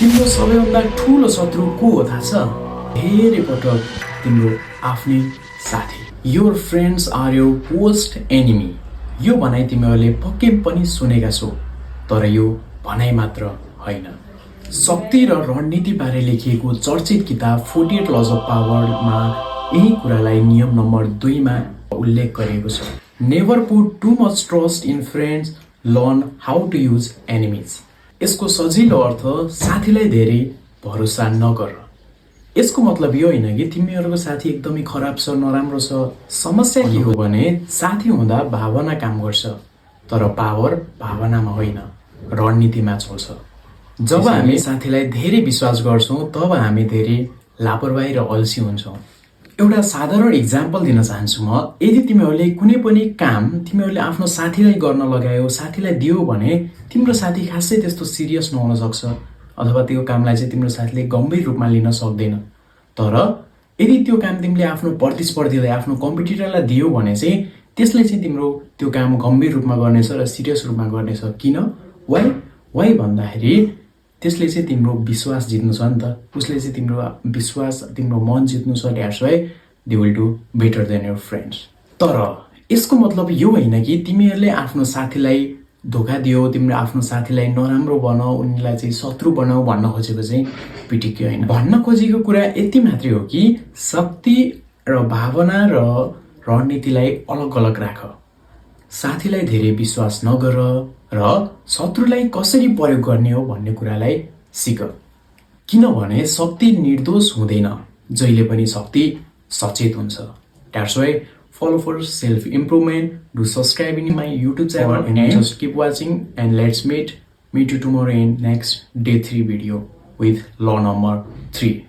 तिम्रो सबैभन्दा ठुलो शत्रु को हो थाहा छ? धेरै पटक तिम्रो आफ्नै साथी। Your friends are your worst enemy. यो भनाइ तिमीहरूले पक्कै पनि सुनेका छौ, तर यो भनाइ मात्र होइन। शक्ति र रणनीति बारे लेखिएको चर्चित किताब 48 लज अफ पावरमा यही कुरालाई नियम नम्बर 2 मा उल्लेख गरिएको छ। Never put too much trust in friends, learn how to use enemies. यसको सजिलो अर्थ साथीलाई धेरै भरोसा नगर। यसको मतलब यो होइन कि तिमीहरूको साथी एकदमै खराब छ, नराम्रो छ। समस्या के हो भने साथी हुँदा भावना काम गर्छ, तर पावर भावनामा होइन, रणनीतिमा चल्छ। जब हामी साथीलाई धेरै विश्वास गर्छौँ तब हामी धेरै लापरवाही र अल्छी हुन्छौँ। एउटा साधारण इक्जाम्पल दिन चाहन्छु म। यदि तिमीहरूले कुनै पनि काम तिमीहरूले आफ्नो साथीलाई गर्न लगायो, साथीलाई दियो भने तिम्रो साथी खासै त्यस्तो सिरियस नहुन सक्छ, अथवा त्यो कामलाई चाहिँ तिम्रो साथीले गम्भीर रूपमा लिन सक्दैन। तर यदि त्यो काम तिमीले आफ्नो प्रतिस्पर्धीलाई, आफ्नो कम्पिटिटरलाई दियो भने चाहिँ त्यसले चाहिँ तिम्रो त्यो काम गम्भीर रूपमा गर्नेछ र सिरियस रूपमा गर्नेछ। किन? वाइ भन्दाखेरि त्यसले चाहिँ तिम्रो विश्वास जित्नु छ नि त। उसले चाहिँ तिम्रो विश्वास, तिम्रो मन जित्नु छ। That's why they will do better than your friends. तर यसको मतलब यो होइन कि तिमीहरूले आफ्नो साथीलाई धोका दियो, तिम्रो आफ्नो साथीलाई नराम्रो बनाऊ, उनीलाई चाहिँ शत्रु बनाऊ भन्न खोजेको चाहिँ पिटिक्कै होइन। भन्न खोजेको कुरा यति मात्रै हो कि शक्ति र भावना र रणनीतिलाई अलग अलग राख। साथीलाई धेरै विश्वास नगर र शत्रुलाई कसरी प्रयोग गर्ने हो भन्ने कुरालाई सिक। किनभने शक्ति निर्दोष हुँदैन, जहिले पनि शक्ति सचेत हुन्छ। That's why follow for self improvement, do subscribe in my YouTube channel and just keep watching, and let's meet you tomorrow in next day 3 video with law number 3.